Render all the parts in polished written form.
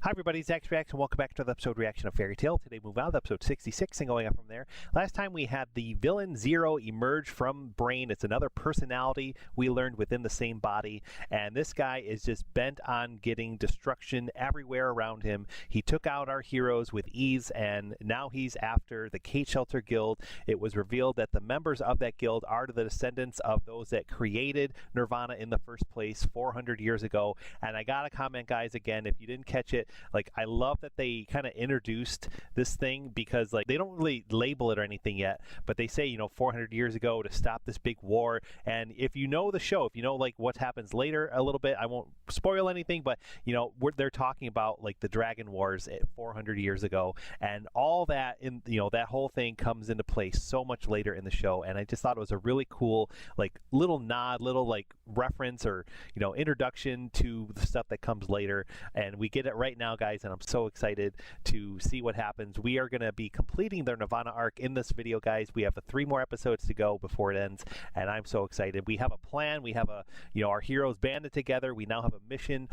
Hi everybody, Zach's Reaction. Welcome back to the episode reaction of Fairy Tail. Today moving on to episode 66 and going up from there. Last time we had the villain Zero emerge from Brain. It's another personality we learned within the same body, and this guy is just bent on getting destruction everywhere around him. He took out our heroes with ease, and now he's after the Cait Shelter Guild. It was revealed that the members of that guild are the descendants of those that created Nirvana in the first place 400 years ago. And I gotta comment, guys, again, if you didn't catch it, like, I love that they kind of introduced this thing, because like they don't really label it or anything yet, but they say, you know, 400 years ago to stop this big war. And if you know the show, if you know like what happens later a little bit, I won't spoil anything, but you know, they're talking about like the Dragon Wars at 400 years ago, and all that, in you know, that whole thing comes into place so much later in the show. And I just thought it was a really cool like little nod, little like reference, or you know, introduction to the stuff that comes later. And we get it right now, guys, and I'm so excited to see what happens. We are going to be completing the Nirvana arc in this video, guys. We have 3 more episodes to go before it ends, and I'm so excited. We have a plan. We have our heroes banded together. We now have a mission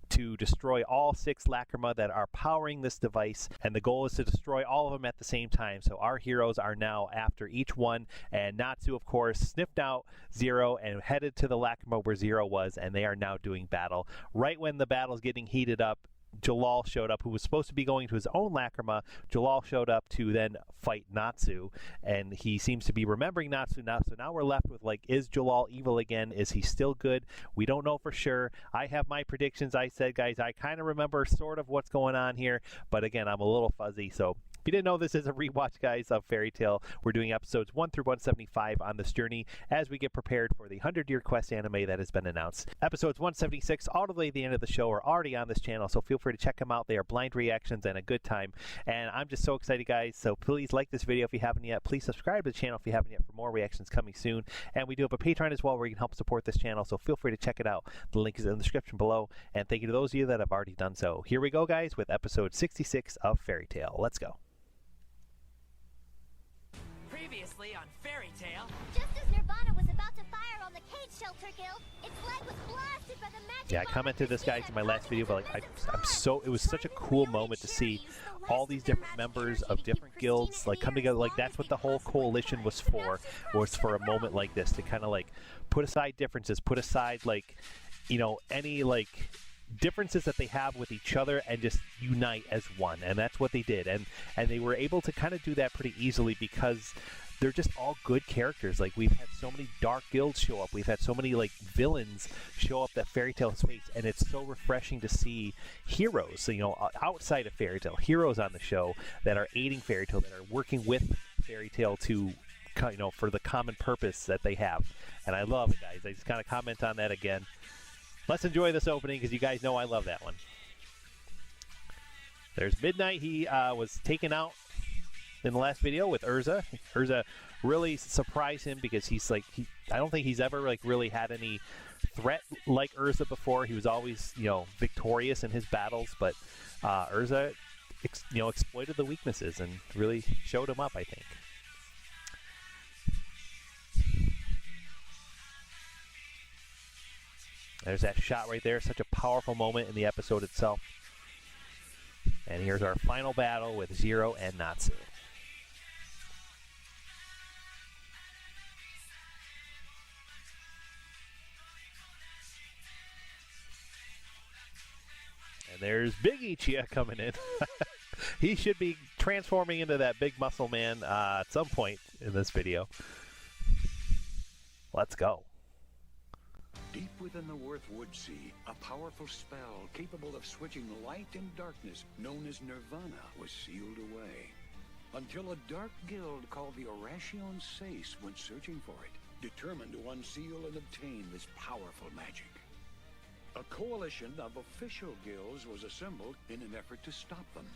to destroy all 6 Lacrima that are powering this device, and the goal is to destroy all of them at the same time. So our heroes are now after each one, and Natsu, of course, sniffed out Zero and headed to the Lacrima where Zero was, and they are now doing battle. Right when the battle's getting heated up, Jellal showed up, who was supposed to be going to his own Lacrima. Jellal showed up to then fight Natsu, and he seems to be remembering Natsu now. So now we're left with, like, is Jellal evil again? Is he still good? We don't know for sure. I have my predictions. I said, guys, I kind of remember sort of what's going on here, but again, I'm a little fuzzy. So if you didn't know, this is a rewatch, guys, of Fairy Tail. We're doing episodes 1 through 175 on this journey as we get prepared for the 100-year quest anime that has been announced. Episodes 176 all the way to the end of the show are already on this channel, so feel free to check them out. They are blind reactions and a good time, and I'm just so excited, guys. So please like this video if you haven't yet. Please subscribe to the channel if you haven't yet for more reactions coming soon. And we do have a Patreon as well where you can help support this channel, so feel free to check it out. The link is in the description below, and thank you to those of you that have already done so. Here we go, guys, with episode 66 of Fairy Tail. Let's go. Previously on Fairy Tail. Just as Nirvana was about to fire on the Cait Shelter Guild, its leg was blasted by the magic. Yeah, I commented this, guys, in my last video, but like it was such a cool moment to see all these different members of different guilds like come together. Like, that's what the whole coalition was for a moment like this, to kind of like put aside differences, put aside like, you know, any like differences that they have with each other, and just unite as one. And that's what they did, and they were able to kind of do that pretty easily, because they're just all good characters. Like, we've had so many dark guilds show up, we've had so many like villains show up that Fairy Tail has faced, and it's so refreshing to see heroes, so, you know, outside of Fairy Tail, heroes on the show that are aiding Fairy Tail, that are working with Fairy Tail to, you know, for the common purpose that they have. And I love it, guys. I just kind of comment on that again. Let's enjoy this opening, because you guys know I love that one. There's Midnight. He was taken out in the last video with Urza. Urza really surprised him, because he's like, I don't think he's ever like really had any threat like Urza before. He was always, you know, victorious in his battles, but Urza, you know, exploited the weaknesses and really showed him up, I think. There's that shot right there, such a powerful moment in the episode itself. And here's our final battle with Zero and Natsu. And there's Big Ichiya coming in. He should be transforming into that big muscle man at some point in this video. Let's go. Deep within the Worthwood Sea, a powerful spell capable of switching light and darkness, known as Nirvana, was sealed away. Until a dark guild called the Oracion Seis went searching for it, determined to unseal and obtain this powerful magic. A coalition of official guilds was assembled in an effort to stop them.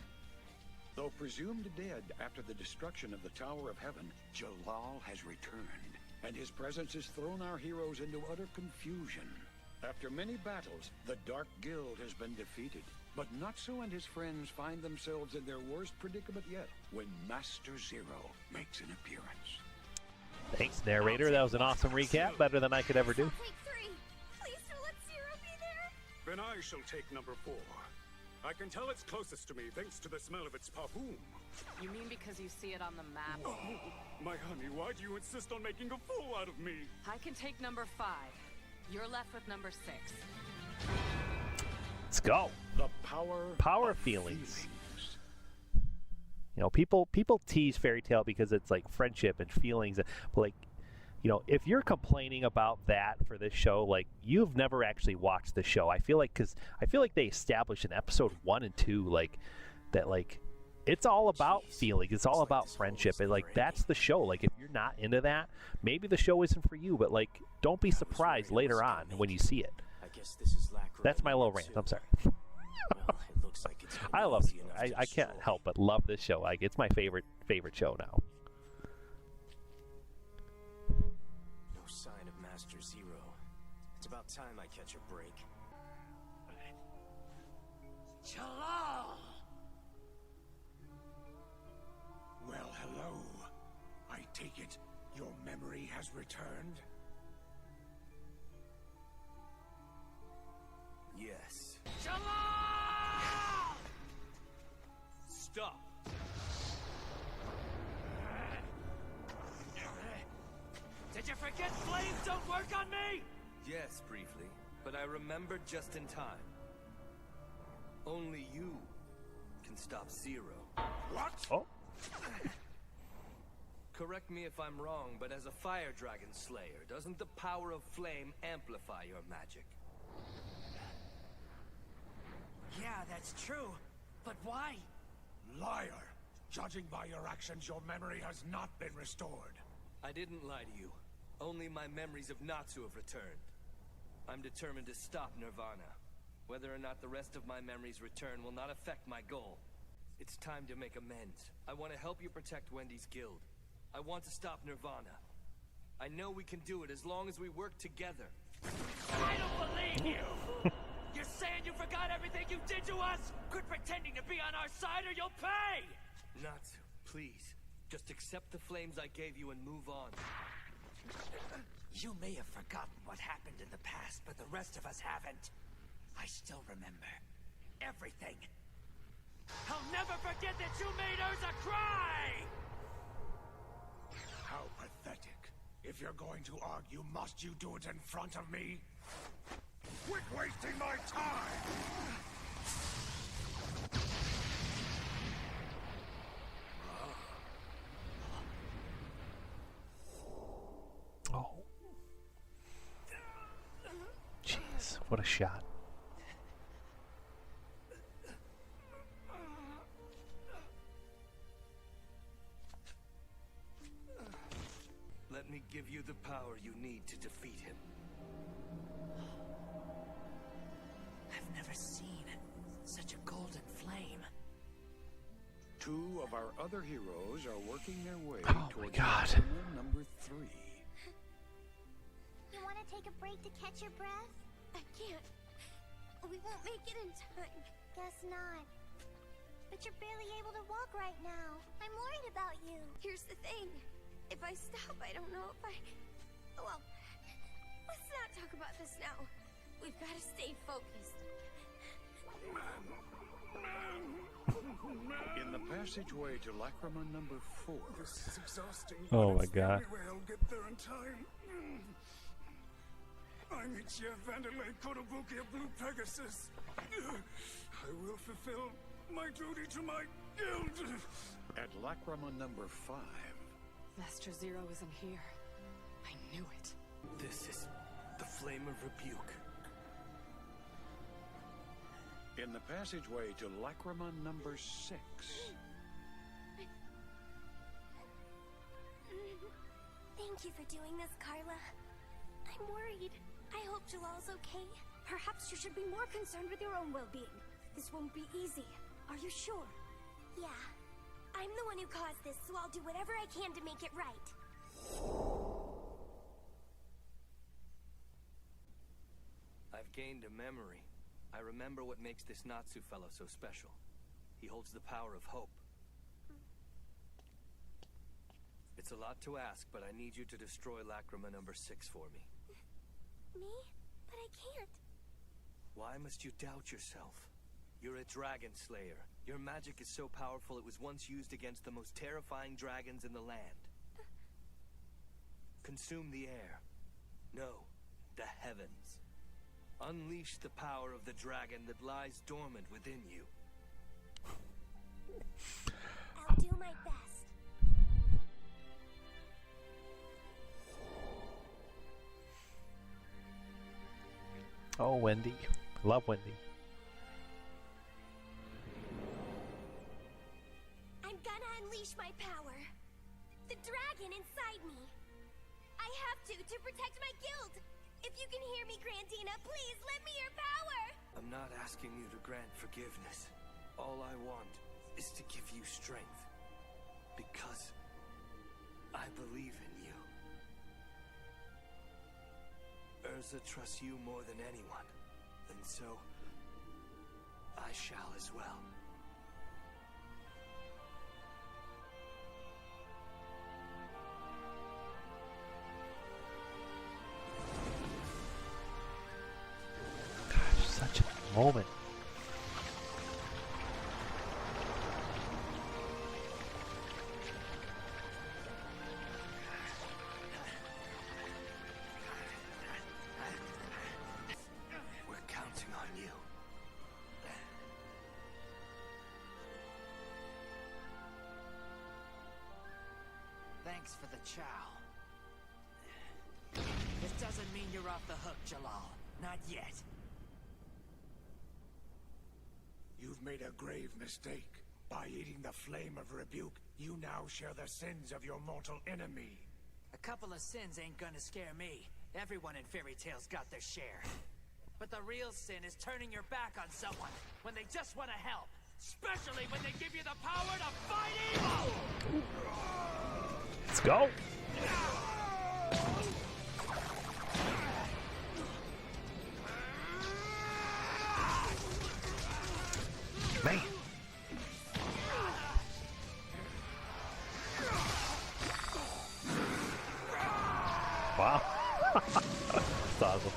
Though presumed dead after the destruction of the Tower of Heaven, Jellal has returned, and his presence has thrown our heroes into utter confusion. After many battles, the Dark Guild has been defeated, but Natsu and his friends find themselves in their worst predicament yet when Master Zero makes an appearance. Thanks, narrator. That was an awesome recap, better than I could ever do. Take 3. Please don't let Zero be there. Then I shall take number 4. I can tell it's closest to me thanks to the smell of its perfume. You mean because you see it on the map? Oh, my honey, why do you insist on making a fool out of me? I can take number 5. You're left with number 6. Let's go. The power of feelings. You know, people tease Fairy Tale because it's like friendship and feelings, but like, you know, if you're complaining about that for this show, like, you've never actually watched the show. I feel like they established in episode 1 and 2, like, that, like, it's all about feeling. It's all about friendship. And, like, that's the show. Like, if you're not into that, maybe the show isn't for you, but, like, don't be surprised later on when you see it. I guess this is That's my little rant. I'm sorry. Well, it looks like it's I love it. I can't help but love this show. Like, it's my favorite show now. No sign of Master Zero. It's about time I catch a break. Jellal! Well, hello. I take it your memory has returned? Yes. Jellal! Stop! Did you forget flames don't work on me? Yes, briefly, but I remembered just in time. Only you can stop Zero. What? Oh. Correct me if I'm wrong, but as a fire dragon slayer, doesn't the power of flame amplify your magic? Yeah, that's true. But why? Liar! Judging by your actions, your memory has not been restored. I didn't lie to you. Only my memories of Natsu have returned. I'm determined to stop Nirvana. Whether or not the rest of my memories return will not affect my goal. It's time to make amends. I want to help you protect Wendy's guild. I want to stop Nirvana. I know we can do it as long as we work together. I don't believe you! You're saying you forgot everything you did to us? Quit pretending to be on our side or you'll pay! Natsu, please. Just accept the flames I gave you and move on. You may have forgotten what happened in the past, but the rest of us haven't. I still remember everything. I'll never forget that you made Urza cry! How pathetic. If you're going to argue, must you do it in front of me? Quit wasting my time! Oh. Jeez, what a shot. Let me give you the power you need to defeat him. I've never seen such a golden flame. Two of our other heroes are working their way towards God. number 3. You want to take a break to catch your breath? I can't. We won't make it in time. Guess not. But you're barely able to walk right now. I'm worried about you. Here's the thing. If I stop, I don't know if I... Well, let's not talk about this now. We've got to stay focused. In the passageway to Lacrima number 4. This is exhausting. Oh but my it's the God. only way I'll get there in time. I'm Ichia Vanderlei Kotobuki of Blue Pegasus. I will fulfill my duty to my guild. At Lacrima number 5. Master Zero isn't here. I knew it. This is the Flame of Rebuke. In the passageway to Lacrima number 6. Thank you for doing this, Carla. I'm worried. I hope Jellal's okay. Perhaps you should be more concerned with your own well-being. This won't be easy. Are you sure? Yeah. I'm the one who caused this, so I'll do whatever I can to make it right. I've gained a memory. I remember what makes this Natsu fellow so special. He holds the power of hope. It's a lot to ask, but I need you to destroy Lacrima number 6 for me. Me? But I can't. Why must you doubt yourself? You're a dragon slayer. Your magic is so powerful it was once used against the most terrifying dragons in the land. Consume the air. No, the heavens. Unleash the power of the dragon that lies dormant within you. I'll do my best. Oh, Wendy. Love Wendy. I'm gonna unleash my power. The dragon inside me. I have to protect my guild. If you can hear me, Grandina, please lend me your power. I'm not asking you to grant forgiveness. All I want is to give you strength. Because I believe in you. Urza trusts you more than anyone. And so, I shall as well. Gosh, such a moment. We're counting on you. Thanks for the chow. This doesn't mean you're off the hook, Jellal. Not yet. You've made a grave mistake. By eating the flame of rebuke, you now share the sins of your mortal enemy. A couple of sins ain't gonna scare me. Everyone in fairy tales got their share. But the real sin is turning your back on someone when they just want to help. Especially when they give you the power to fight evil! Let's go. Man. Wow. That's awesome.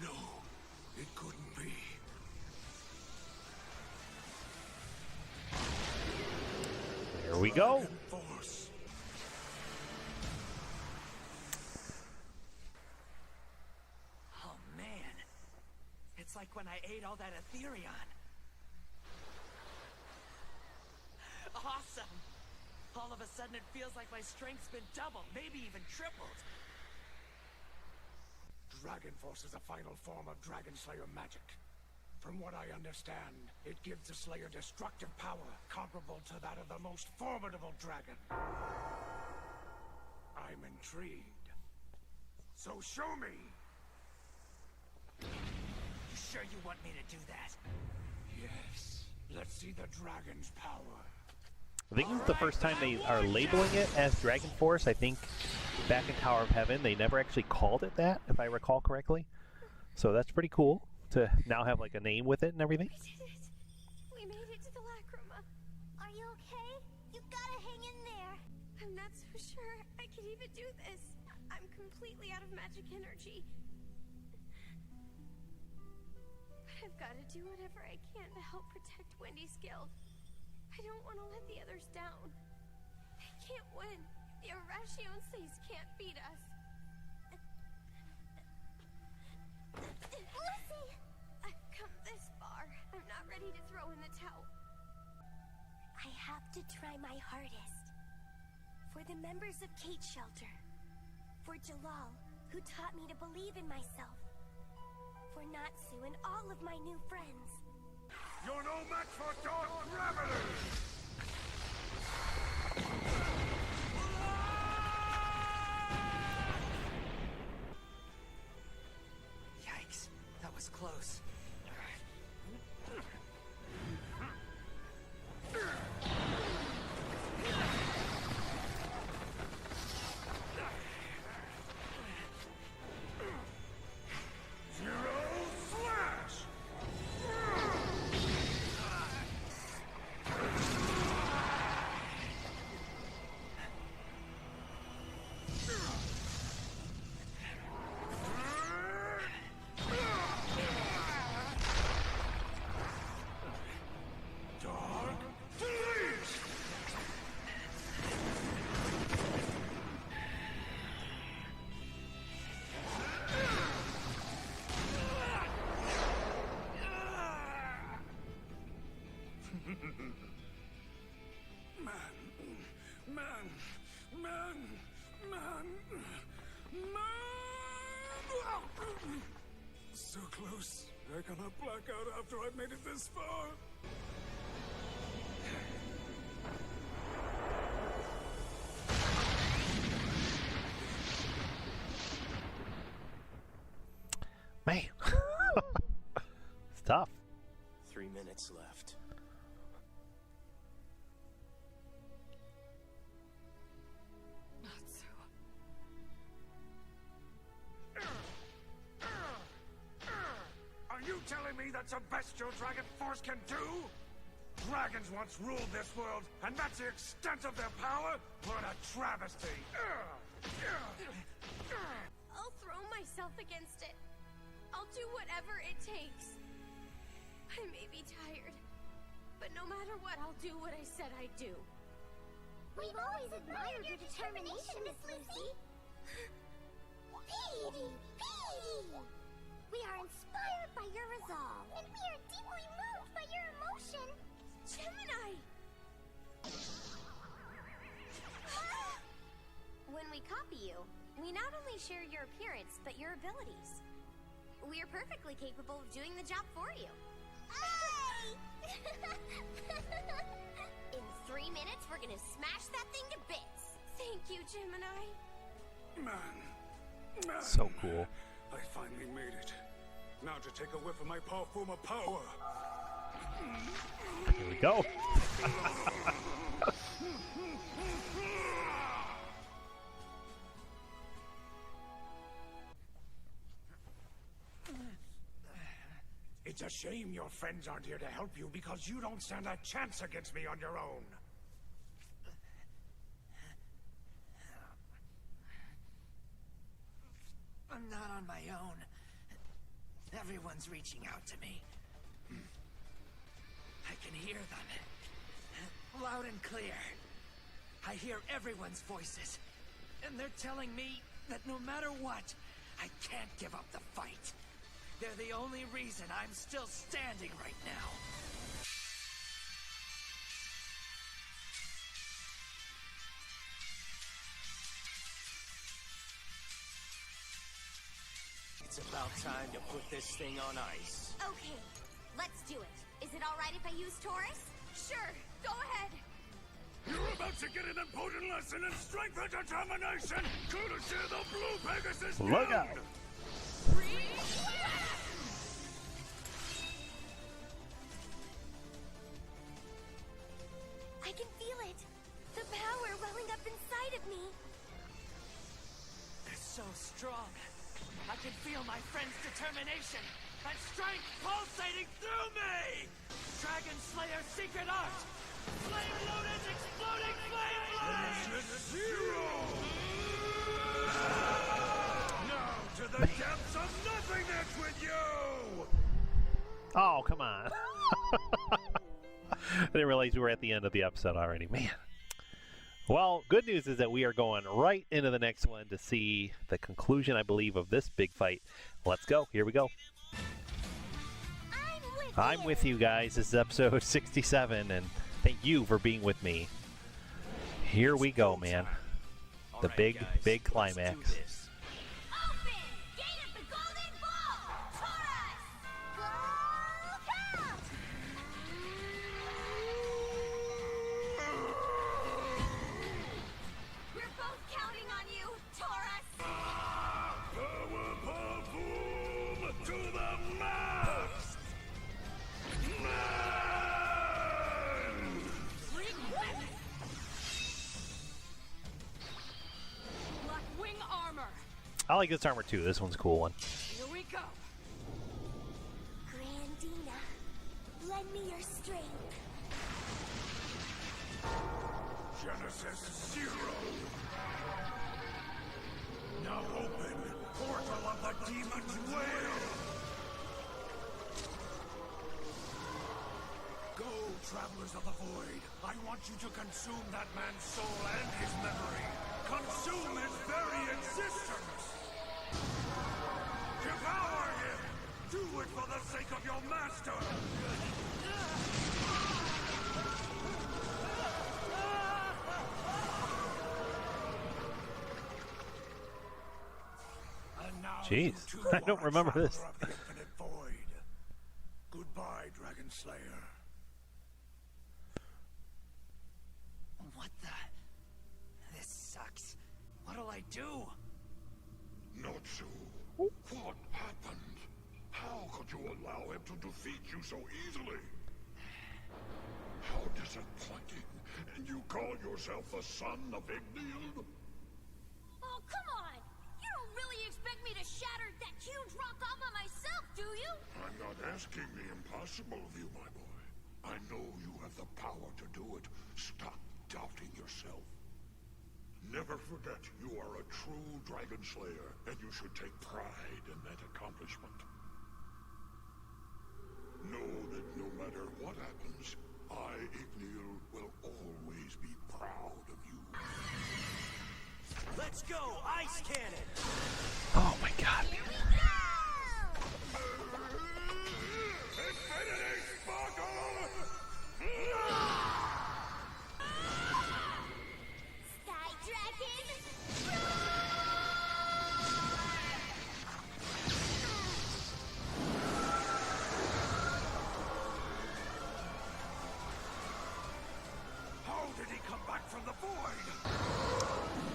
No, it couldn't be. Here we go. Force. Oh man. It's like when I ate all that Ethereon. Awesome! All of a sudden it feels like my strength's been doubled, maybe even tripled. Dragon Force is a final form of Dragon Slayer magic. From what I understand, it gives the Slayer destructive power comparable to that of the most formidable dragon. I'm intrigued. So show me! You sure you want me to do that? Yes. Let's see the dragon's power. I think this is the first time they are labeling it as Dragon Force. I think back in Tower of Heaven, they never actually called it that, if I recall correctly. So that's pretty cool to now have like a name with it and everything. We did it. We made it to the Lacrima. Are you okay? You gotta hang in there. I'm not so sure I can even do this. I'm completely out of magic energy. But I've got to do whatever I can to help protect Wendy's guild. I don't want to let the others down. They can't win. The Oracion Seis can't beat us. Lucy! I've come this far. I'm not ready to throw in the towel. I have to try my hardest. For the members of Cait Shelter. For Jellal, who taught me to believe in myself. For Natsu and all of my new friends. You're no match for dark gravity! Yikes, that was close. Zero slash! So close. I cannot black out after I've made it this far. Man. It's tough. 3 minutes left. Natsu. Are you telling me that's the best your dragon force can do? Dragons once ruled this world, and that's the extent of their power? What a travesty! I'll throw myself against it. I'll do whatever it takes. I may be tired, but no matter what, I'll do what I said I'd do. We've always admired your determination, Miss Lucy. Petey! Petey! We are inspired by your resolve, and we are deeply moved by your emotion. Gemini! When we copy you, we not only share your appearance, but your abilities. We are perfectly capable of doing the job for you. Hey! In 3 minutes, we're gonna smash that thing to bits. Thank you, Gemini. Man. So cool. I finally made it. Now to take a whiff of my form of power. Here we go. It's a shame your friends aren't here to help you because you don't stand a chance against me on your own. I'm not on my own. Everyone's reaching out to me. I can hear them. Loud and clear. I hear everyone's voices. And they're telling me that no matter what, I can't give up the fight. They're the only reason I'm still standing right now. It's about time to put this thing on ice. Okay, let's do it. Is it all right if I use Taurus? Sure, go ahead. You're about to get an important lesson in strength and determination, courtesy of the Blue Pegasus. Look out. I can feel it. The power welling up inside of me. They're so strong. I can feel my friend's determination and strength pulsating through me! Dragon Slayer's secret art! Flame Lotus exploding flame blade! Zero! Now to the depths of nothingness with you! Oh, come on. I didn't realize we were at the end of the episode already. Man. Well, good news is that we are going right into the next one to see the conclusion, I believe, of this big fight. Let's go. Here we go. I'm with you guys. This is episode 67, and thank you for being with me. Here we go, man. The big, big climax. Open! Gate of the Golden Ball! Taurus! Go count! We're both counting on you, Taurus! Power boom to the max! Black wing armor. I like this armor, too. This one's a cool one. Here we go. Grandina, lend me your strength. Genesis Zero! Now open, portal of the Demon's Whale! Go, Travelers of the Void! I want you to consume that man's soul and his memory! Consume his very existence! Devour him! Do it for the sake of your master! Jeez, I don't remember this. Of the infinite void. Goodbye, Dragon Slayer. What the? This sucks. What'll I do? Natsu, what happened? How could you allow him to defeat you so easily? How disappointing. And you call yourself the son of Ignield? Oh, come on! You don't really expect me to shatter that huge rock all by myself, do you? I'm not asking the impossible of you, my boy. I know you have the power to do it. Stop doubting yourself. Never forget you are a true Dragon Slayer, and you should take pride in that accomplishment. Know that no matter what happens, I, Ignield, will always be proud of you. Let's go! Ice cannon! Oh my god. Here we go! Infinity Sparkle! Sky Dragon! How did he come back from the void?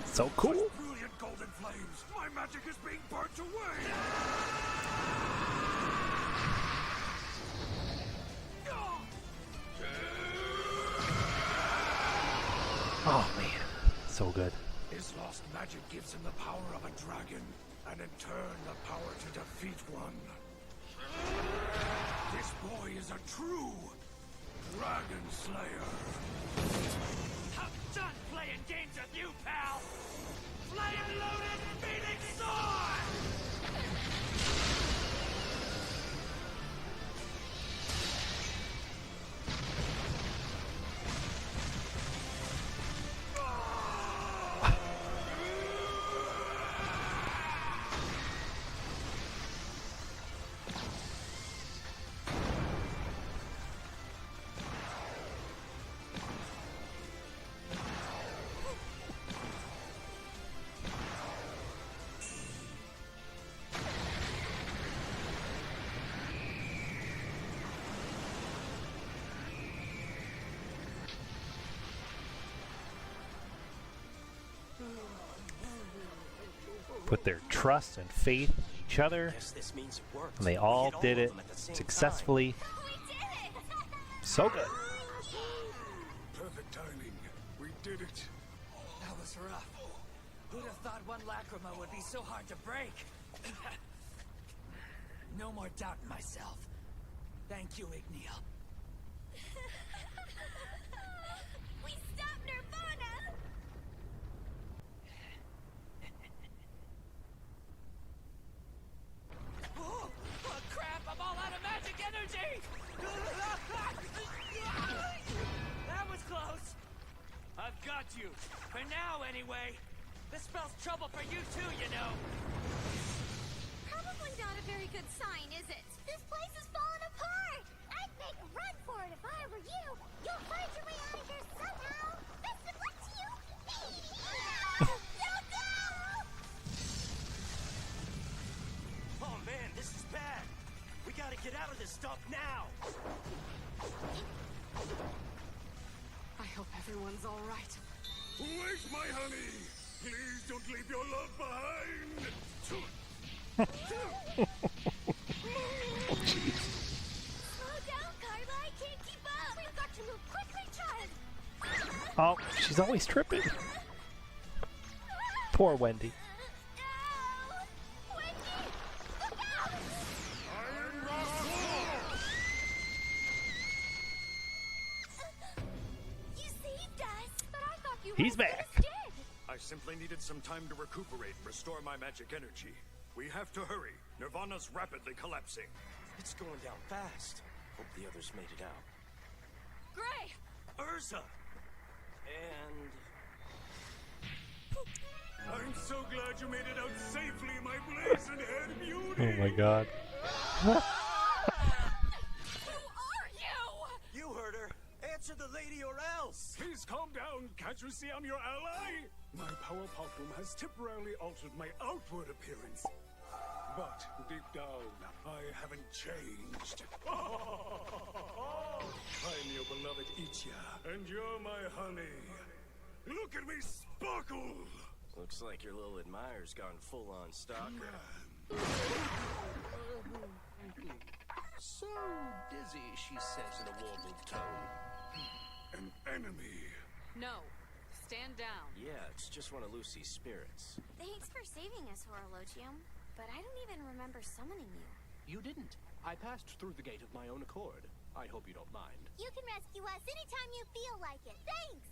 So cool. Brilliant golden flames! My magic is being burnt away! Oh man, so good. His lost magic gives him the power of a dragon, and in turn the power to defeat one. This boy is a true Dragon Slayer. I'm done playing games with you, pal! Flame loaded Phoenix Sword! Put their trust and faith in each other, Guess this means it worked. and they all Hit did of it them at the same successfully. We did it! So good. Perfect timing. We did it. That was rough. Who'd have thought one lacrima would be so hard to break? No more doubt in myself. Thank you, Ignield. We stopped Nirvana! Oh, crap! I'm all out of magic energy! That was close! I've got you. For now, anyway. This spells trouble for you too, you know. Probably not a very good sign, is it? This place is falling apart! I'd make a run for it if I were you! You'll find your way out of here somehow! Best of luck to you! No, no! Oh man, this is bad. We gotta get out of this stuff now. I hope everyone's all right. Wait, my honey! Please don't leave your love behind! Slow down, Carla! I can't keep up! We've got to move quickly, child! Oh, she's always tripping. Poor Wendy. No! Wendy! Look out! Iron Rock! You saved us! But I thought you He's were back. dead! I simply needed some time to recuperate and restore my magic energy. We have to hurry. Nirvana's rapidly collapsing. It's going down fast. Hope the others made it out. Gray! Urza! And... I'm so glad you made it out safely, my blazing-haired beauty! Oh my god. Who are you? You heard her. Answer the lady or else. Please calm down. Can't you see I'm your ally? My power pop room has temporarily altered my outward appearance. But deep down, I haven't changed. I'm your beloved Ichia, and you're my honey. Look at me sparkle! Looks like your little admirer's gone full-on stalker. So dizzy, she says in a warbled tone. An enemy. No. Stand down. Yeah, it's just one of Lucy's spirits. Thanks for saving us, Oracion. But I don't even remember summoning you. You didn't. I passed through the gate of my own accord. I hope you don't mind. You can rescue us anytime you feel like it. Thanks!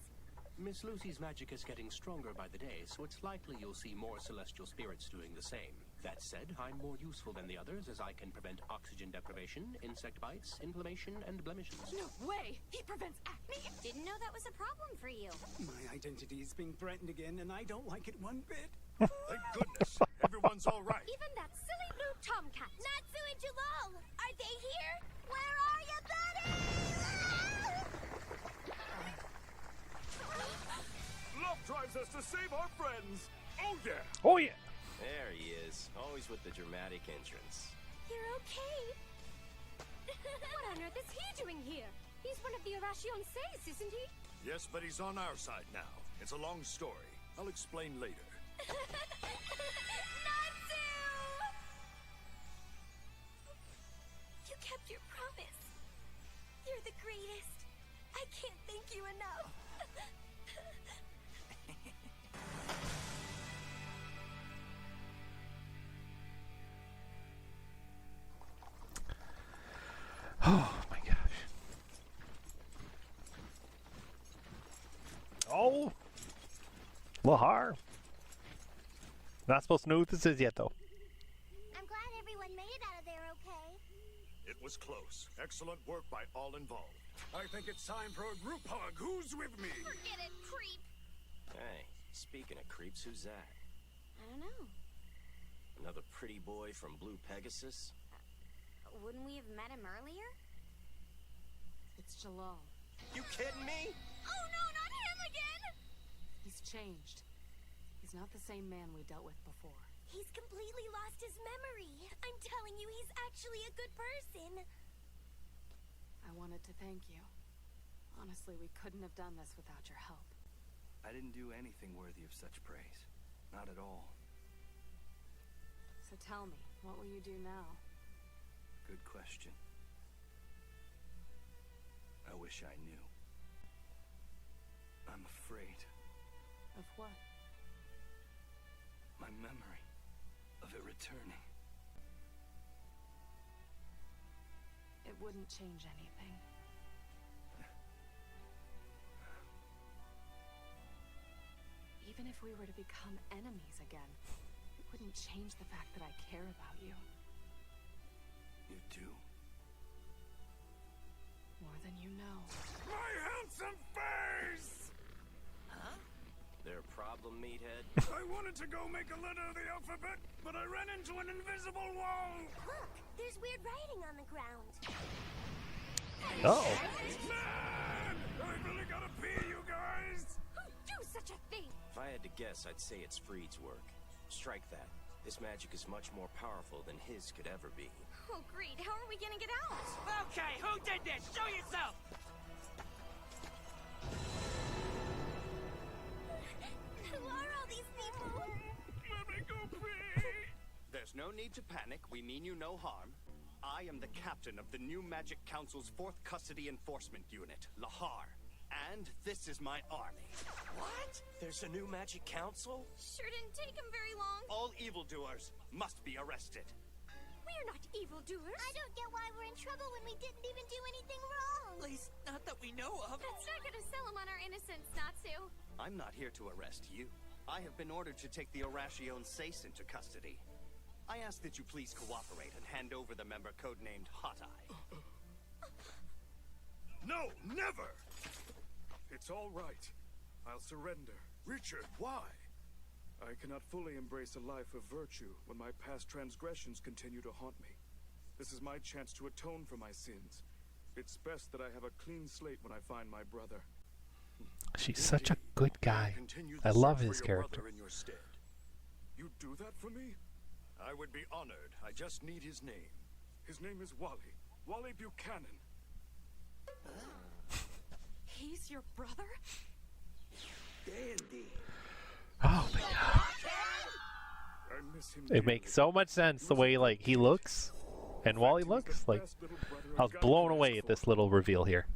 Miss Lucy's magic is getting stronger by the day, so it's likely you'll see more celestial spirits doing the same. That said, I'm more useful than the others, as I can prevent oxygen deprivation, insect bites, inflammation, and blemishes. No way! He prevents acne! Didn't know that was a problem for you. My identity is being threatened again, and I don't like it one bit. Thank goodness. Everyone's all right. Even that silly blue tomcat. Natsu and Jellal! Are they here? Where are you, buddy? Love drives us to save our friends. Oh, yeah. Oh yeah. There he is, always with the dramatic entrance. You're okay. What on earth is he doing here? He's one of the Oracion Seis, isn't he? Yes, but he's on our side now. It's a long story. I'll explain later. Natsu! You kept your promise. You're the greatest. I can't thank you enough. Oh my gosh. Oh! Lahar. Not supposed to know who this is yet, though. I'm glad everyone made it out of there okay. It was close. Excellent work by all involved. I think it's time for a group hug. Who's with me? Forget it, creep. Hey, speaking of creeps, who's that? I don't know. Another pretty boy from Blue Pegasus? Wouldn't we have met him earlier? It's Jellal. You kidding me? Oh no, not him again! He's changed. He's not the same man we dealt with before. He's completely lost his memory. I'm telling you, he's actually a good person. I wanted to thank you. Honestly, we couldn't have done this without your help. I didn't do anything worthy of such praise. Not at all. So tell me, what will you do now? Good question. I wish I knew. I'm afraid. Of what? My memory of it returning. It wouldn't change anything. Even if we were to become enemies again, it wouldn't change the fact that I care about you. You do? More than you know. My handsome face! Huh? There a problem, meathead? I wanted to go make a letter of the alphabet, but I ran into an invisible wall. Look, there's weird writing on the ground. Oh. Man! I really gotta pee, you guys! Who'd do such a thing? If I had to guess, I'd say it's Freed's work. Strike that. This magic is much more powerful than his could ever be. Oh, great. How are we gonna get out? Okay, who did this? Show yourself! Who are all these people? Let me go pee! There's no need to panic. We mean you no harm. I am the captain of the new Magic Council's 4th Custody Enforcement Unit, Lahar. And this is my army. What? There's a new magic council? Sure didn't take him very long. All evildoers must be arrested. We're not evildoers. I don't get why we're in trouble when we didn't even do anything wrong. At least, not that we know of. That's not gonna sell him on our innocence, Natsu. I'm not here to arrest you. I have been ordered to take the Oracion Seis into custody. I ask that you please cooperate and hand over the member codenamed Hot Eye. No, never! It's all right. I'll surrender. Richard, why? I cannot fully embrace a life of virtue when my past transgressions continue to haunt me. This is my chance to atone for my sins. It's best that I have a clean slate when I find my brother. She's such a good guy. Continue I the love search his for your character. brother in your stead. You do that for me? I would be honored. I just need his name. His name is Wally. Wally Buchanan. He's your brother? Dandy. Oh my god. I miss him It dearly. makes so much sense the way like he looks and Wally looks. Like I was blown away at this little reveal here.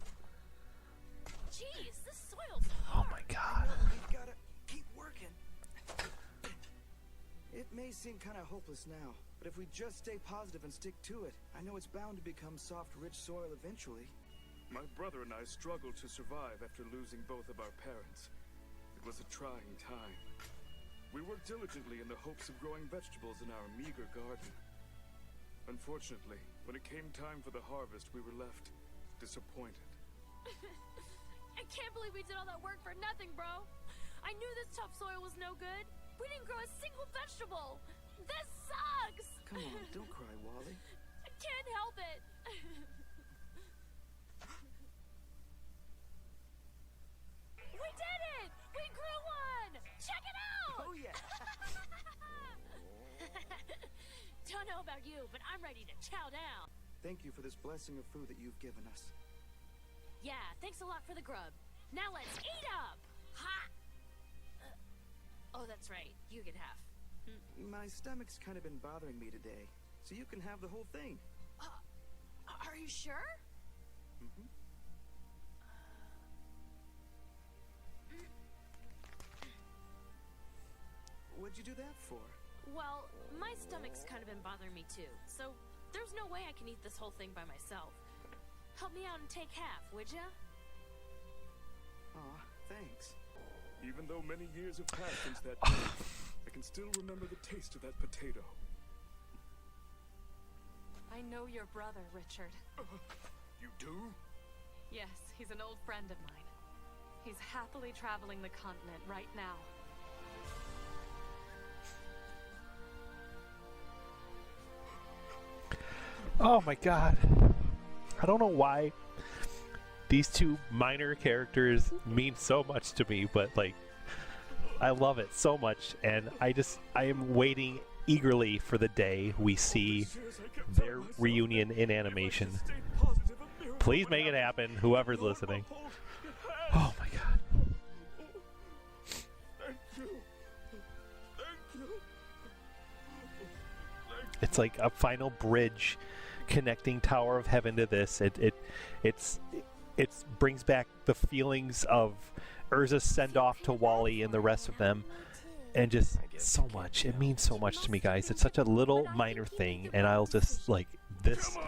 Jeez, this soil's Oh my god. We've gotta keep working. It may seem kind of hopeless now, but if we just stay positive and stick to it, I know it's bound to become soft, rich soil eventually. My brother and I struggled to survive after losing both of our parents. It was a trying time. We worked diligently in the hopes of growing vegetables in our meager garden. Unfortunately, when it came time for the harvest, we were left disappointed. I can't believe we did all that work for nothing, bro. I knew this topsoil was no good. We didn't grow a single vegetable. This sucks. Come on, don't cry, Wally. I can't help it. We did it! We grew one! Check it out! Oh yeah. Don't know about you, but I'm ready to chow down. Thank you for this blessing of food that you've given us. Yeah, thanks a lot for the grub. Now let's eat up! Ha! Oh, that's right. You get half. My stomach's kind of been bothering me today, so you can have the whole thing. Are you sure? Mm-hmm. What'd you do that for? Well, my stomach's kind of been bothering me too, so there's no way I can eat this whole thing by myself. Help me out and take half, would ya? Aw, thanks. Even though many years have passed since that day, I can still remember the taste of that potato. I know your brother, Richard. You do? Yes, he's an old friend of mine. He's happily traveling the continent right now. Oh my god. I don't know why these two minor characters mean so much to me, but like I love it so much, and I am waiting eagerly for the day we see their reunion in animation. Please make it happen, whoever's listening. Oh my god. It's like a final bridge connecting Tower of Heaven to this. It brings back the feelings of Urza's send off to Wally and the rest of them, and just so much. It means so much to me, guys. It's such a little minor thing, and I'll just like this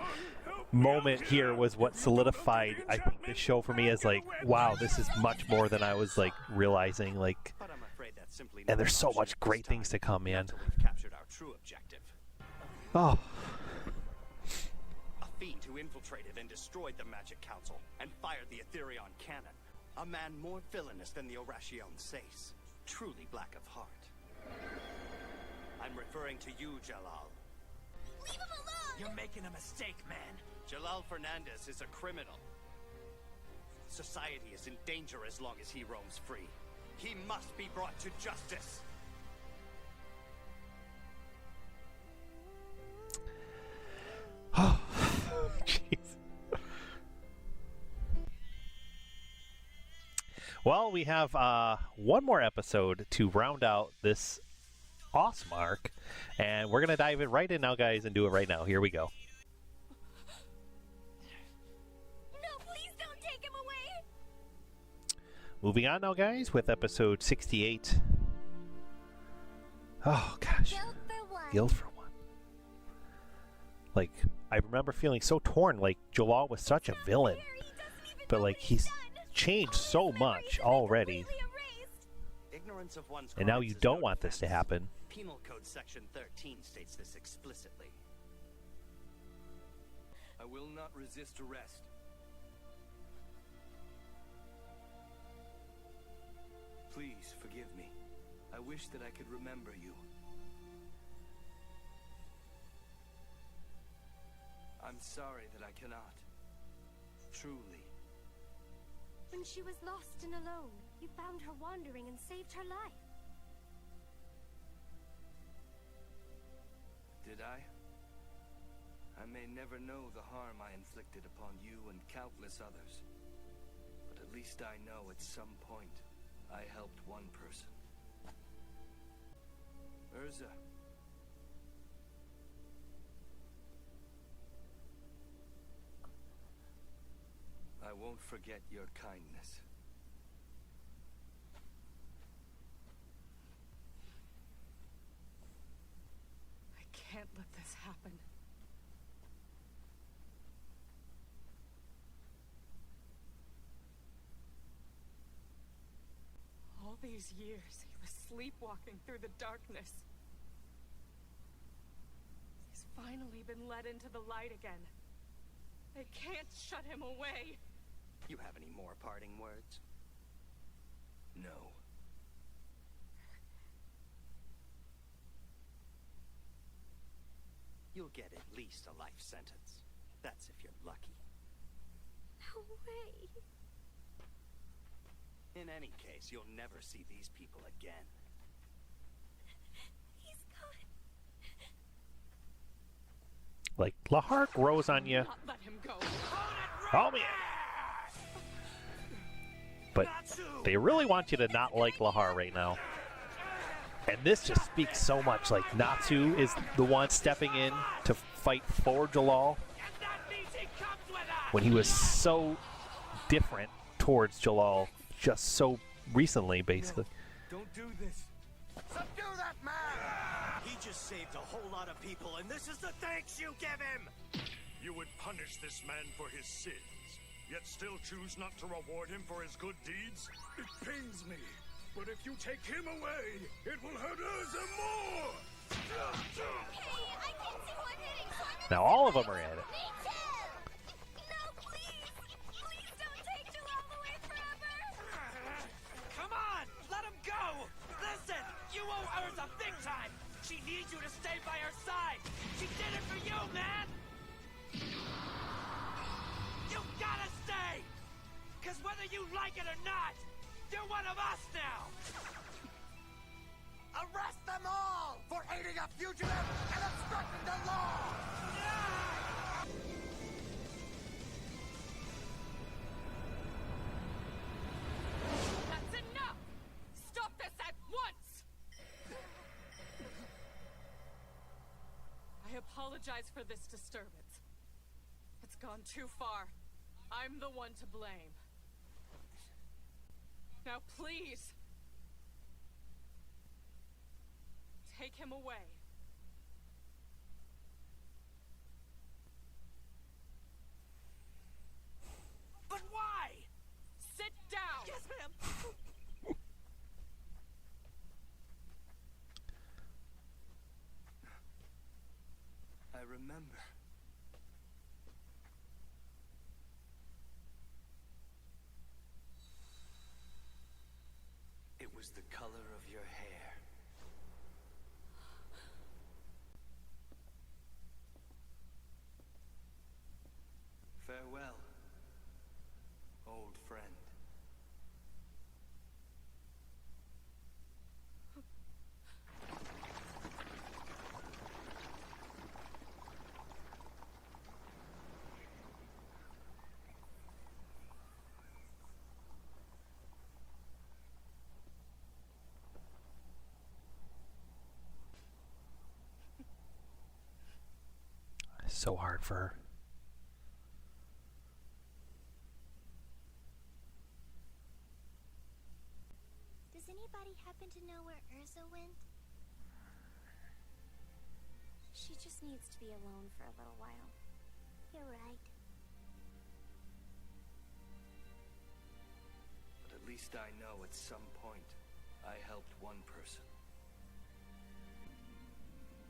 moment here was what solidified, I think, this show for me as like, wow, this is much more than I was like realizing. Like, But I'm afraid that's simply and not there's an so option much at great this things to time, come, man. until we've captured our true objective. Oh. A fiend who infiltrated and destroyed the Magic Council and fired the Etherion cannon. A man more villainous than the Oracion Seis. Truly black of heart. I'm referring to you, Jellal. Leave him alone! You're making a mistake, man. Jellal Fernandez is a criminal. Society is in danger as long as he roams free. He must be brought to justice. Oh, jeez. Well, we have one more episode to round out this awesome arc, and we're gonna dive right in now, guys, and do it right now. Here we go. No, please don't take him away! Moving on now, guys, with episode 68. Oh gosh, Guilt for one. guilt for one. Like, I remember feeling so torn. Like, Jellal was such a villain, but like he's changed so much already, Ignorance of one's and now crimes you is don't no want this to defense. happen. Penal Code Section 13 states this explicitly. I will not resist arrest. Please forgive me. I wish that I could remember you. I'm sorry that I cannot. Truly. When she was lost and alone, you found her wandering and saved her life. I? I may never know the harm I inflicted upon you and countless others. But at least I know at some point I helped one person. Urza. I won't forget your kindness. I can't let this happen. All these years, he was sleepwalking through the darkness. He's finally been led into the light again. They can't shut him away. You have any more parting words? No. You'll get at least a life sentence. That's if you're lucky. No way. In any case, you'll never see these people again. He's gone. Like, Lahar grows on you. Not let him go. Oh, man. But they really want you to not like Lahar right now. And this just speaks so much. Like, Natsu is the one stepping in to fight for Jellal when he was so different towards Jellal just so recently, basically. Don't do this. Subdue that man! He just saved a whole lot of people, and this is the thanks you give him! You would punish this man for his sins, yet still choose not to reward him for his good deeds? It pains me, but if you take him away, it will hurt Urza more! Hey, I can see one hitting, so I'm Now all of them are at it. Me too! No, please! Please don't take Jellal away forever! Come on! Let him go! Listen! You owe Urza big time! She needs you to stay by her side! She did it for you, man! You gotta stay! Cause whether you like it or not, you're one of us now! Arrest them all for aiding a fugitive and obstructing the law! That's enough! Stop this at once! I apologize for this disturbance. It's gone too far. I'm the one to blame. Now please, take him away. But why? Sit down! Yes, ma'am! I remember. It was the color of your hair. Farewell, old friend. So hard for her. Does anybody happen to know where Urza went? She just needs to be alone for a little while. You're right. But at least I know at some point I helped one person.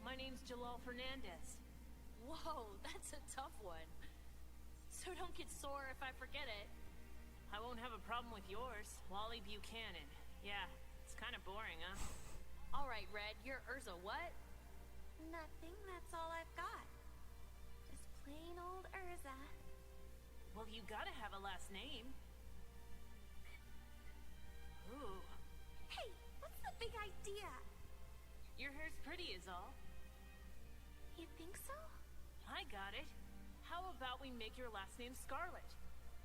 My name's Jellal Fernandez. Whoa, that's a tough one. So don't get sore if I forget it. I won't have a problem with yours. Wally Buchanan. Yeah, it's kind of boring, huh? All right, Red, you're Urza what? Nothing, that's all I've got. Just plain old Urza. Well, you gotta have a last name. Ooh. Hey, what's the big idea? Your hair's pretty is all. You think so? I got it. How about we make your last name Scarlet?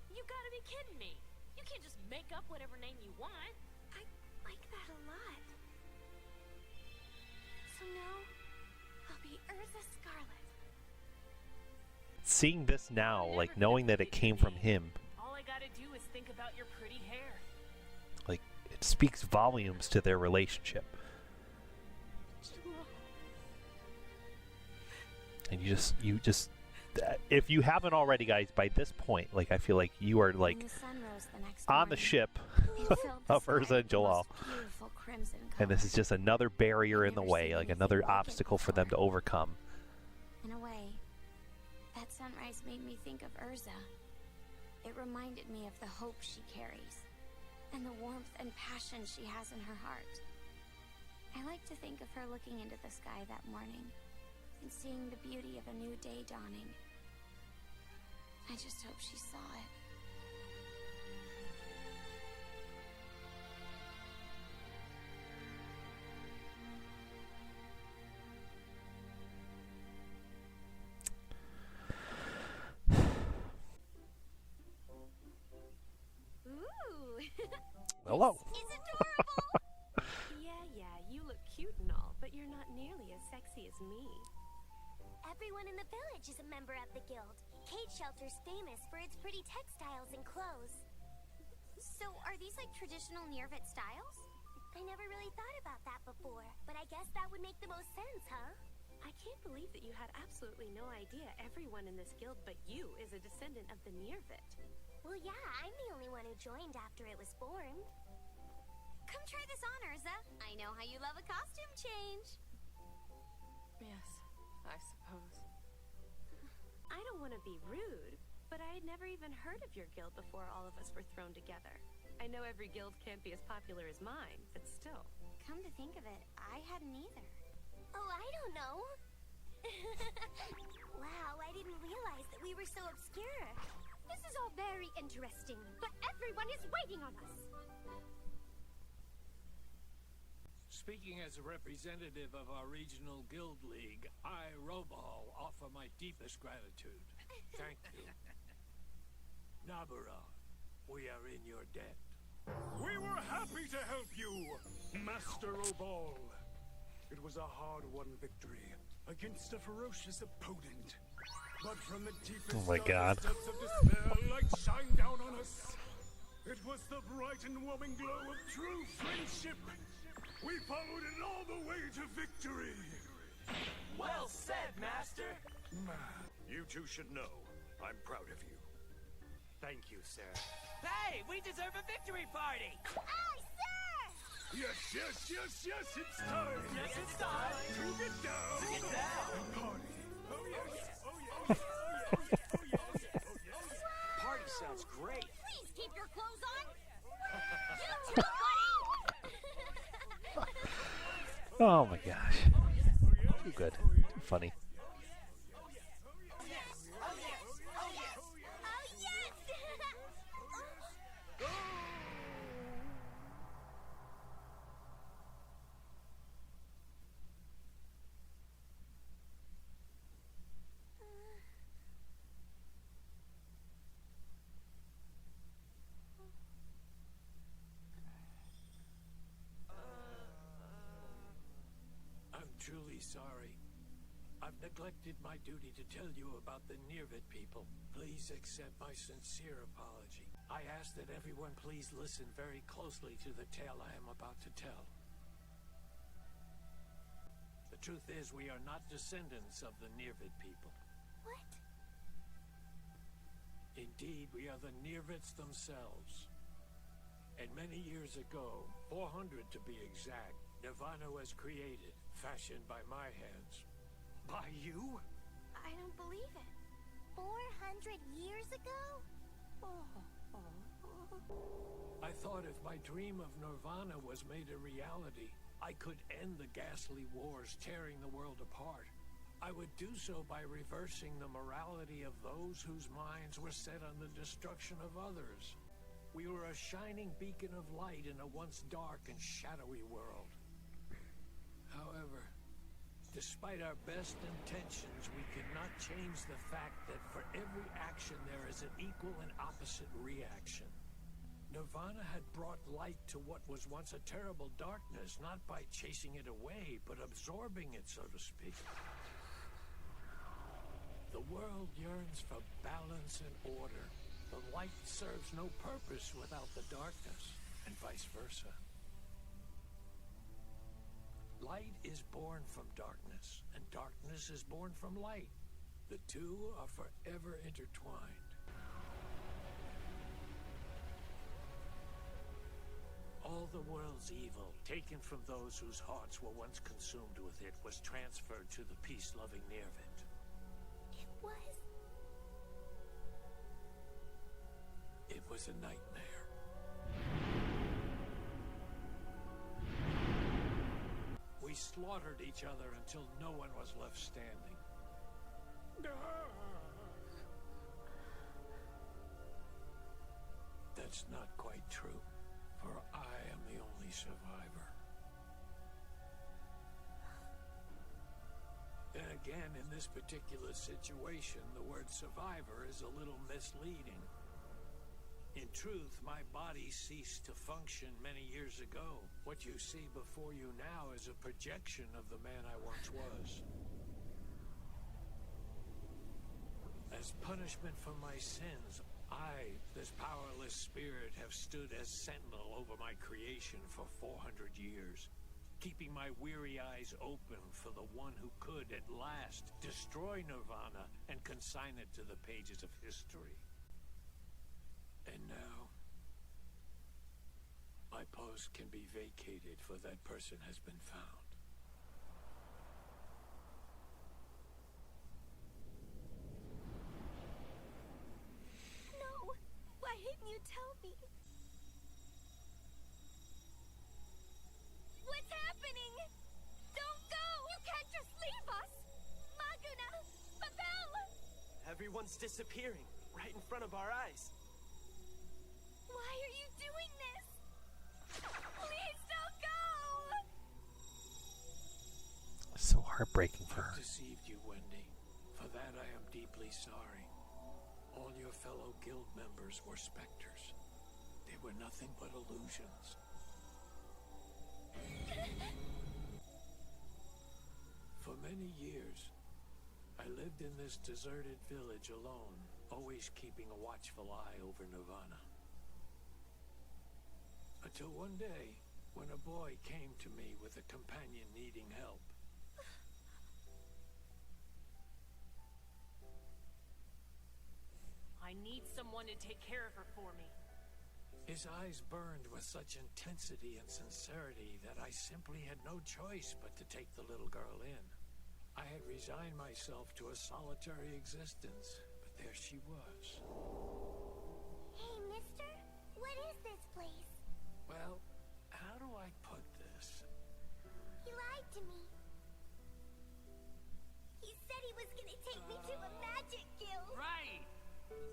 You gotta be kidding me. You can't just make up whatever name you want. I like that a lot. So now, I'll be Urza Scarlet. Seeing this now, like knowing that it came from him, All I gotta do is think about your pretty hair. like it speaks volumes to their relationship. And you just, if you haven't already, guys, by this point, like I feel like you are like When the sun rose the next on the morning, ship it filled the of sky Urza with and the Jellal, most beautiful crimson and this is colors. just another barrier in the never way, seen like anything another like it obstacle for them to before. overcome. In a way, that sunrise made me think of Urza. It reminded me of the hope she carries, and the warmth and passion she has in her heart. I like to think of her looking into the sky that morning, and seeing the beauty of a new day dawning. I just hope she saw it. Ooh. Hello. It's adorable! Yeah, you look cute and all, but you're not nearly as sexy as me. Everyone in the village is a member of the guild. Cait Shelter's famous for its pretty textiles and clothes. So, are these like traditional NIRVANA styles? I never really thought about that before, but I guess that would make the most sense, huh? I can't believe that you had absolutely no idea everyone in this guild but you is a descendant of the NIRVANA. Well, yeah, I'm the only one who joined after it was formed. Come try this on, Urza. I know how you love a costume change. Yes, I suppose. I don't want to be rude, but I had never even heard of your guild before all of us were thrown together. I know every guild can't be as popular as mine, but still. Come to think of it, I hadn't either. Oh, I don't know. Wow, I didn't realize that we were so obscure. This is all very interesting, but everyone is waiting on us. Speaking as a representative of our regional guild league, I, Robal, offer my deepest gratitude. Thank you. Nabara, we are in your debt. We were happy to help you, Master Robal. It was a hard-won victory against a ferocious opponent. But from the deepest Oh my God. depths of despair, light shined down on us. It was the bright and warming glow of true friendship. We followed it all the way to victory. Well said, Master! You two should know, I'm proud of you. Thank you, sir. Hey, we deserve a victory party! Aye, sir! Yes, it's time. Yes, it's time To get down. to get down! And party. Oh yes. Party sounds great. Please keep your clothes on. You too, buddy. Oh my gosh. Too good. Too funny. Oh, yes! I'm truly sorry. I've neglected my duty to tell you about the NIRVANA people. Please accept my sincere apology. I ask that everyone please listen very closely to the tale I am about to tell. The truth is, we are not descendants of the NIRVANA people. What? Indeed, we are the NIRVANs themselves. And many years ago, 400 to be exact, NIRVANA was created, fashioned by my hands. By you? I don't believe it. 400 years ago? I thought if my dream of Nirvana was made a reality, I could end the ghastly wars tearing the world apart. I would do so by reversing the morality of those whose minds were set on the destruction of others. We were a shining beacon of light in a once dark and shadowy world. However, Despite our best intentions, we cannot change the fact that for every action there is an equal and opposite reaction. Nirvana had brought light to what was once a terrible darkness, not by chasing it away, but absorbing it, so to speak. The world yearns for balance and order. The light serves no purpose without the darkness, and vice versa. Light is born from darkness, and darkness is born from light. The two are forever intertwined. All the world's evil, taken from those whose hearts were once consumed with it, was transferred to the peace-loving NIRVANA. It was a nightmare. We slaughtered each other until no one was left standing. That's not quite true, for I am the only survivor. Then again, in this particular situation, the word survivor is a little misleading. In truth, my body ceased to function many years ago. What you see before you now is a projection of the man I once was. As punishment for my sins, I, this powerless spirit, have stood as sentinel over my creation for 400 years, keeping my weary eyes open for the one who could, at last, destroy Nirvana and consign it to the pages of history. And now, my post can be vacated, for that person has been found. No! Why didn't you tell me? What's happening? Don't go! You can't just leave us! Maguna! Babel! Everyone's disappearing, right in front of our eyes. Why are you doing this? Please don't go! So heartbreaking for her. I've deceived you, Wendy. For that I am deeply sorry. All your fellow guild members were specters. They were nothing but illusions. For many years, I lived in this deserted village alone, always keeping a watchful eye over Nirvana. Until one day, when a boy came to me with a companion needing help. I need someone to take care of her for me. His eyes burned with such intensity and sincerity that I simply had no choice but to take the little girl in. I had resigned myself to a solitary existence, but there she was. Hey, mister, what is this place? Well, how do I put this? He lied to me. He said he was gonna take me to a magic guild. Right!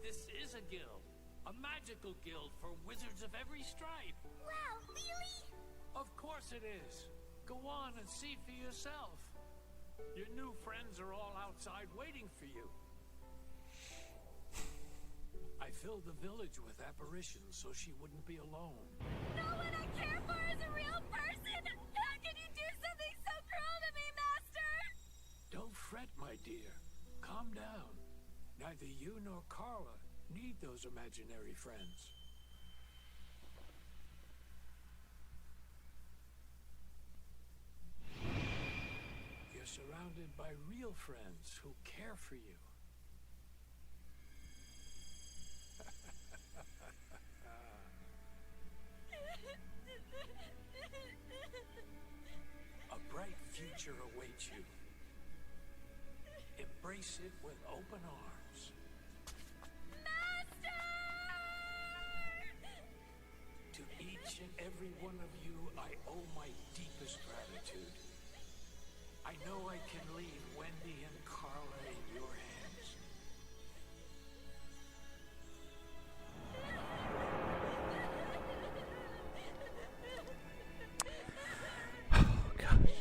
This is a guild. A magical guild for wizards of every stripe. Wow, really? Of course it is. Go on and see for yourself. Your new friends are all outside waiting for you. I filled the village with apparitions so she wouldn't be alone. No one I care for is a real person! How can you do something so cruel to me, Master? Don't fret, my dear. Calm down. Neither you nor Carla need those imaginary friends. You're surrounded by real friends who care for you. A bright future awaits you. Embrace it with open arms. Master! To each and every one of you, I owe my deepest gratitude. I know I can leave Wendy and Carla in your hands. Oh, gosh.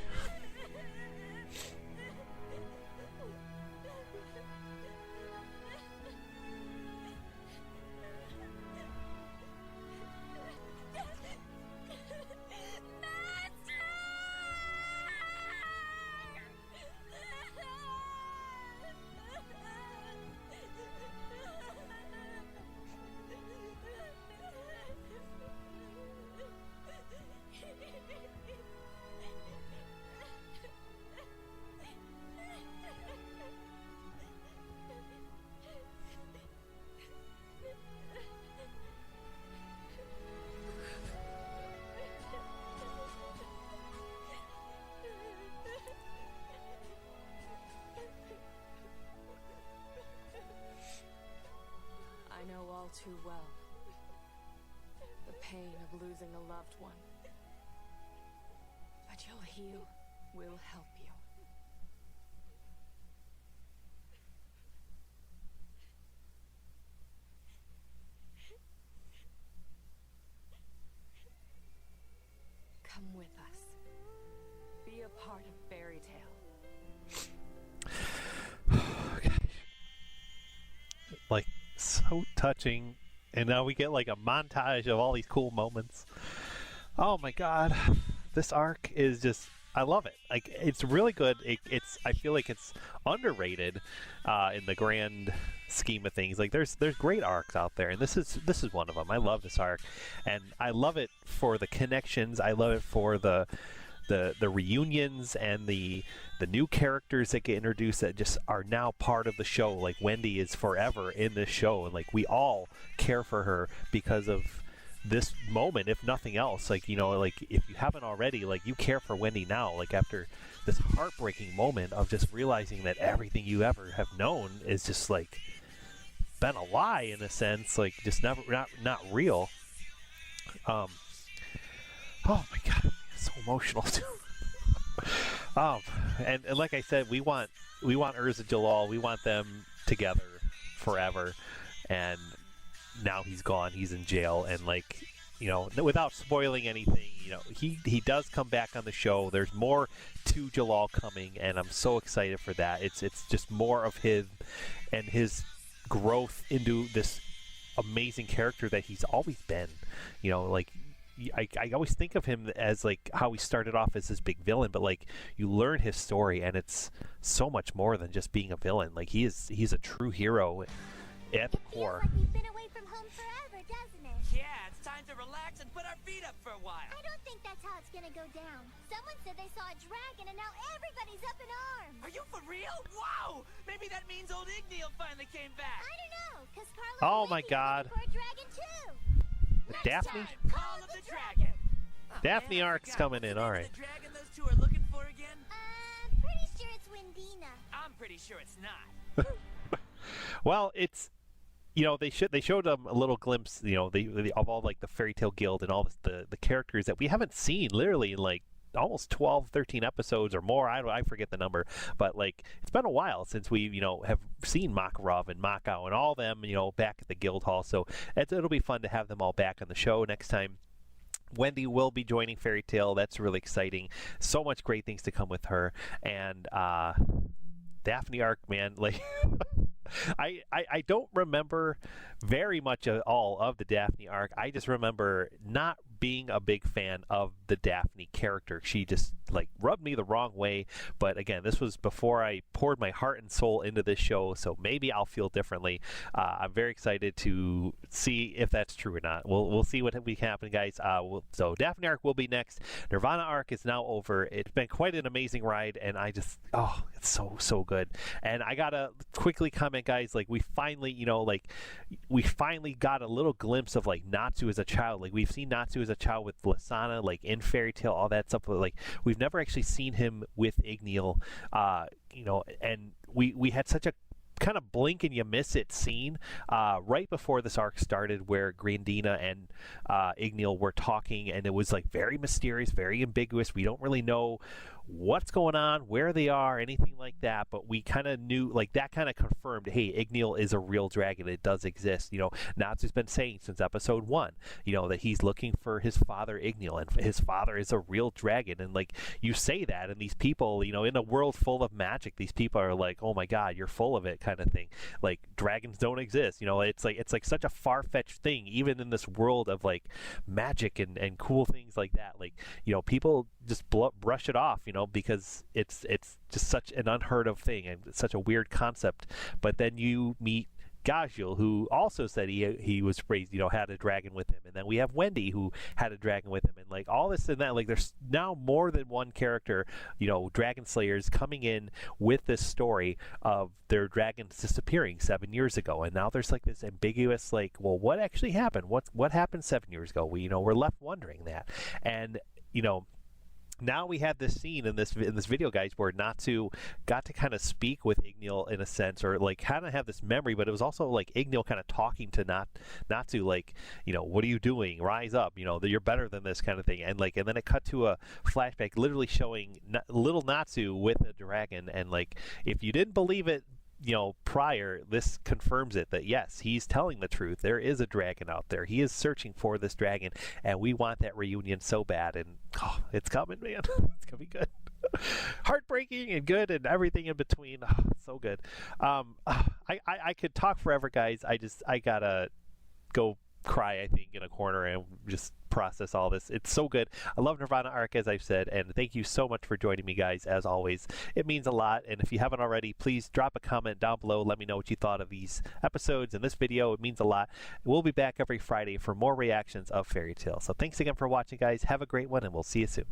too well. The pain of losing a loved one. But you'll heal. We'll help you. Come with us. Be a part of Fairy Tale. Like, so touching. And now we get like a montage of all these cool moments. Oh my god. This arc is just, I love it. Like, it's really good. I feel like it's underrated in the grand scheme of things. Like, there's great arcs out there, and this is one of them. I love this arc, and I love it for the connections. I love it for the reunions and the new characters that get introduced that just are now part of the show. Like, Wendy is forever in this show, and like we all care for her because of this moment, if nothing else. Like, you know, like if you haven't already, like, you care for Wendy now, like after this heartbreaking moment of just realizing that everything you ever have known is just like been a lie in a sense, like just never not real. Oh my god, it's so emotional too. And like I said, we want Urs and Jellal, we want them together forever, and now he's gone, he's in jail, and like, you know, without spoiling anything, you know, he does come back on the show. There's more to Jellal coming, and I'm so excited for that. It's just more of his and his growth into this amazing character that he's always been. You know, like I always think of him as like how he started off as this big villain, but like you learn his story, and it's so much more than just being a villain. Like he's a true hero at the core. Feels like we've been away from home forever, doesn't it? Yeah, it's time to relax and put our feet up for a while. I don't think that's how it's gonna go down. Someone said they saw a dragon and now everybody's up in arms. Are you for real? Wow! Maybe that means old Igneal finally came back. I don't know, because Carlos Oh my god. for a dragon too. Daphne? Call of the dragon! Oh, Daphne man, I arc's forgot. coming What's in, the name alright. of the dragon those two are looking for again? Pretty sure it's Wendina. I'm pretty sure it's not. Well, it's, you know, they showed them a little glimpse, you know, of all like the Fairy Tale Guild and all the characters that we haven't seen literally in like almost 12, 13 episodes or more. I forget the number, but like it's been a while since we, you know, have seen Makarov and Makao and all them, you know, back at the guild hall. So it'll be fun to have them all back on the show next time. Wendy will be joining Fairy Tale. That's really exciting. So much great things to come with her. And Daphne arc, man, like I don't remember very much at all of the Daphne arc. I just remember not being a big fan of the Daphne character. She just like rubbed me the wrong way. But again, this was before I poured my heart and soul into this show, so maybe I'll feel differently. I'm very excited to see if that's true or not. We'll see what we happen, guys. So Daphne arc will be next. Nirvana arc is now over. It's been quite an amazing ride, and I just it's so good. And I gotta quickly comment, guys, like we finally got a little glimpse of like Natsu as a child. Like we've seen Natsu as a child with Lasana, like in Fairy Tale, all that stuff, but like we've never actually seen him with Igneal, you know, and we had such a kind of blink and you miss it scene right before this arc started where Grandina and Igneal were talking, and it was like very mysterious, very ambiguous. We don't really know what's going on, where they are, anything like that, but we kind of knew, like that kind of confirmed, hey, Igneal is a real dragon. It does exist. You know, Natsu's been saying since episode 1, you know, that he's looking for his father Igneal, and his father is a real dragon. And like you say that, and these people, you know, in a world full of magic, these people are like, oh my god, you're full of it, kind of thing. Like dragons don't exist. You know, it's like such a far-fetched thing, even in this world of like magic and cool things like that. Like, you know, people just brush it off, you know, because it's just such an unheard of thing and such a weird concept. But then you meet Gajul, who also said he was raised, you know, had a dragon with him, and then we have Wendy, who had a dragon with him, and like all this and that. Like there's now more than one character, you know, dragon slayers coming in with this story of their dragons disappearing 7 years ago, and now there's like this ambiguous, like, well, what actually happened? What happened 7 years ago? We're left wondering that, and you know, now we have this scene in this video, guys, where Natsu got to kind of speak with Ignil in a sense, or like kind of have this memory, but it was also like Ignil kind of talking to Natsu, like, you know, what are you doing? Rise up, you know, you're better than this kind of thing. And like, and then it cut to a flashback, literally showing little Natsu with a dragon, and like, if you didn't believe it, you know, prior, this confirms it, that yes, he's telling the truth. There is a dragon out there. He is searching for this dragon, and we want that reunion so bad. And oh, it's coming, man. It's gonna be good. Heartbreaking and good and everything in between. Oh, so good. I could talk forever, guys. I gotta go cry, I think, in a corner and just process all this. It's so good. I love Nirvana Arc, as I've said, and thank you so much for joining me, guys, as always. It means a lot, and if you haven't already, please drop a comment down below. Let me know what you thought of these episodes and this video. It means a lot. We'll be back every Friday for more reactions of Fairy Tail. So thanks again for watching, guys. Have a great one, and we'll see you soon.